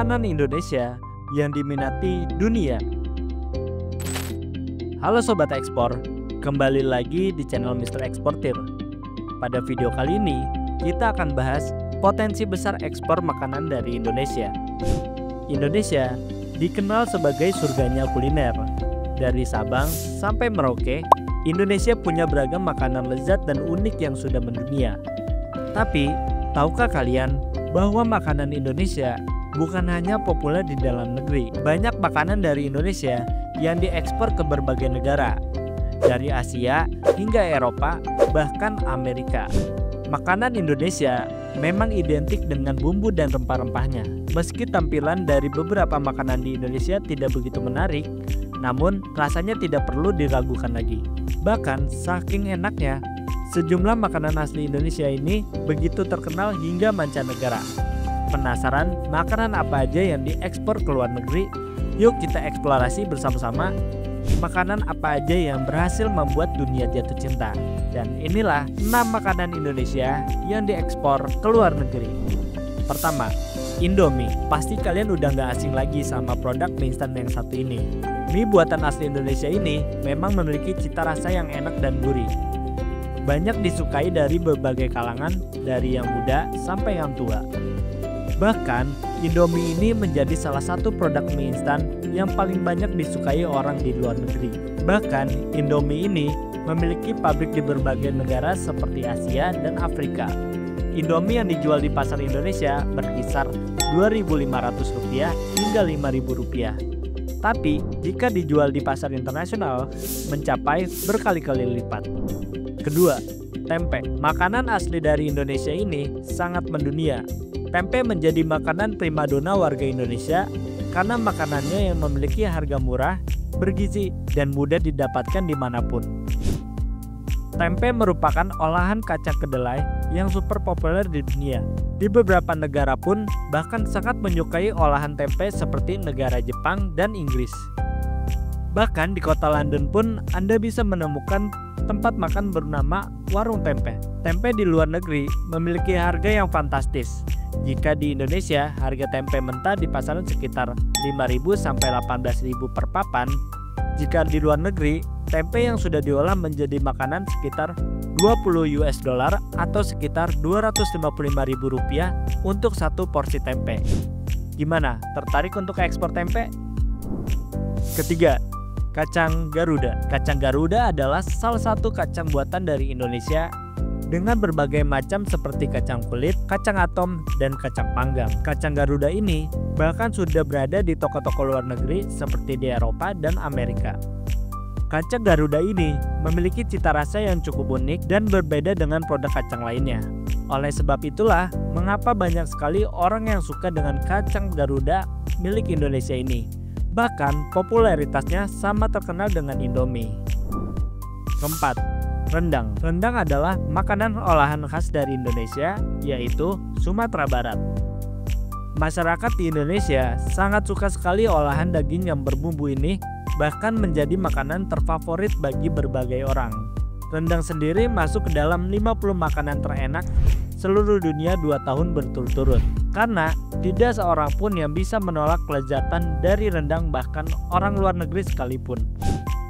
makanan Indonesia yang diminati dunia. Halo Sobat Ekspor, kembali lagi di channel Mr. Eksportir. Pada video kali ini, kita akan bahas potensi besar ekspor makanan dari Indonesia. Indonesia dikenal sebagai surganya kuliner. Dari Sabang sampai Merauke, Indonesia punya beragam makanan lezat dan unik yang sudah mendunia. Tapi, tahukah kalian bahwa makanan Indonesia bukan hanya populer di dalam negeri? Banyak makanan dari Indonesia yang diekspor ke berbagai negara, dari Asia hingga Eropa, bahkan Amerika. Makanan Indonesia memang identik dengan bumbu dan rempah-rempahnya. Meski tampilan dari beberapa makanan di Indonesia tidak begitu menarik, namun rasanya tidak perlu diragukan lagi. Bahkan saking enaknya, sejumlah makanan asli Indonesia ini begitu terkenal hingga mancanegara. Penasaran makanan apa aja yang diekspor ke luar negeri? Yuk kita eksplorasi bersama-sama makanan apa aja yang berhasil membuat dunia jatuh cinta. Dan inilah 6 makanan Indonesia yang diekspor ke luar negeri. Pertama, Indomie. Pasti kalian udah gak asing lagi sama produk mie instan yang satu ini. Mie buatan asli Indonesia ini memang memiliki cita rasa yang enak dan gurih. Banyak disukai dari berbagai kalangan, dari yang muda sampai yang tua. Bahkan, Indomie ini menjadi salah satu produk mie instan yang paling banyak disukai orang di luar negeri. Bahkan, Indomie ini memiliki pabrik di berbagai negara seperti Asia dan Afrika. Indomie yang dijual di pasar Indonesia berkisar Rp2.500 hingga Rp5.000. Tapi, jika dijual di pasar internasional, mencapai berkali-kali lipat. Kedua, tempe. Makanan asli dari Indonesia ini sangat mendunia. Tempe menjadi makanan primadona warga Indonesia karena makanannya yang memiliki harga murah, bergizi, dan mudah didapatkan dimanapun. Tempe merupakan olahan kacang kedelai yang super populer di dunia. Di beberapa negara pun bahkan sangat menyukai olahan tempe seperti negara Jepang dan Inggris. Bahkan di kota London pun Anda bisa menemukan tempat makan bernama warung tempe. Tempe di luar negeri memiliki harga yang fantastis. Jika di Indonesia, harga tempe mentah di pasaran sekitar Rp5.000 sampai Rp18.000 per papan. Jika di luar negeri, tempe yang sudah diolah menjadi makanan sekitar $20 atau sekitar Rp255.000 untuk satu porsi tempe. Gimana? Tertarik untuk ekspor tempe? Ketiga, kacang Garuda. Kacang Garuda adalah salah satu kacang buatan dari Indonesia dengan berbagai macam seperti kacang kulit, kacang atom, dan kacang panggang. Kacang Garuda ini bahkan sudah berada di toko-toko luar negeri seperti di Eropa dan Amerika. Kacang Garuda ini memiliki cita rasa yang cukup unik dan berbeda dengan produk kacang lainnya. Oleh sebab itulah, mengapa banyak sekali orang yang suka dengan kacang Garuda milik Indonesia ini. Bahkan popularitasnya sama terkenal dengan Indomie. Keempat, rendang. Rendang adalah makanan olahan khas dari Indonesia, yaitu Sumatera Barat. Masyarakat di Indonesia sangat suka sekali olahan daging yang berbumbu ini, bahkan menjadi makanan terfavorit bagi berbagai orang. Rendang sendiri masuk ke dalam 50 makanan terenak seluruh dunia 2 tahun berturut-turut. Karena tidak seorang pun yang bisa menolak kelezatan dari rendang, bahkan orang luar negeri sekalipun.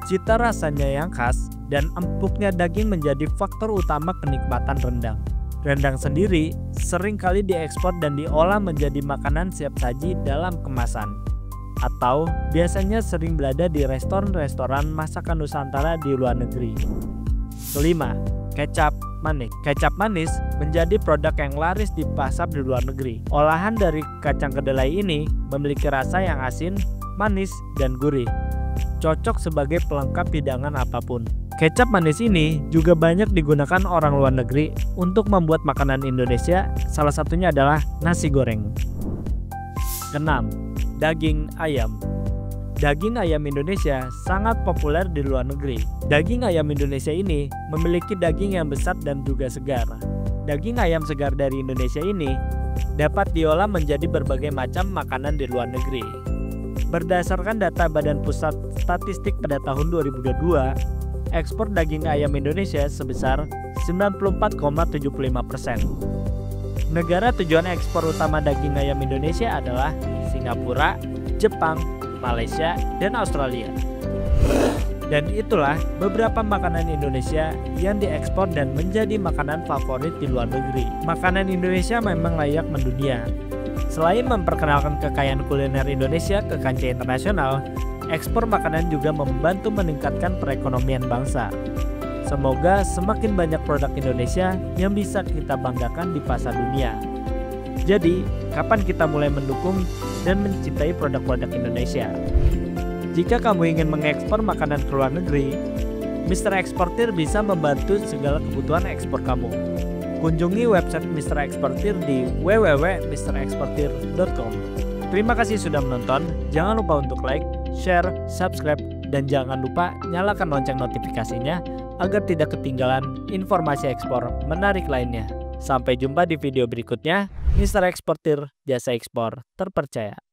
Cita rasanya yang khas dan empuknya daging menjadi faktor utama kenikmatan rendang. Rendang sendiri seringkali diekspor dan diolah menjadi makanan siap saji dalam kemasan, atau biasanya sering berada di restoran-restoran masakan Nusantara di luar negeri. Kelima, kecap manis. Kecap manis menjadi produk yang laris di pasar di luar negeri. Olahan dari kacang kedelai ini memiliki rasa yang asin, manis, dan gurih. Cocok sebagai pelengkap hidangan apapun. Kecap manis ini juga banyak digunakan orang luar negeri untuk membuat makanan Indonesia, salah satunya adalah nasi goreng. Keenam, daging ayam. Daging ayam Indonesia sangat populer di luar negeri. Daging ayam Indonesia ini memiliki daging yang besar dan juga segar. Daging ayam segar dari Indonesia ini dapat diolah menjadi berbagai macam makanan di luar negeri. Berdasarkan data Badan Pusat Statistik pada tahun 2022, ekspor daging ayam Indonesia sebesar 94,75%. Negara tujuan ekspor utama daging ayam Indonesia adalah Singapura, Jepang, Malaysia, dan Australia. Dan itulah beberapa makanan Indonesia yang diekspor dan menjadi makanan favorit di luar negeri. Makanan Indonesia memang layak mendunia. Selain memperkenalkan kekayaan kuliner Indonesia ke kancah internasional, ekspor makanan juga membantu meningkatkan perekonomian bangsa. Semoga semakin banyak produk Indonesia yang bisa kita banggakan di pasar dunia. Jadi, kapan kita mulai mendukung dan mencintai produk-produk Indonesia? Jika kamu ingin mengekspor makanan ke luar negeri, Mr. Exportir bisa membantu segala kebutuhan ekspor kamu. Kunjungi website Mr. Exportir di www.mrexportir.com. Terima kasih sudah menonton, jangan lupa untuk like, share, subscribe, dan jangan lupa nyalakan lonceng notifikasinya agar tidak ketinggalan informasi ekspor menarik lainnya. Sampai jumpa di video berikutnya, Mr. Exportir, jasa ekspor terpercaya.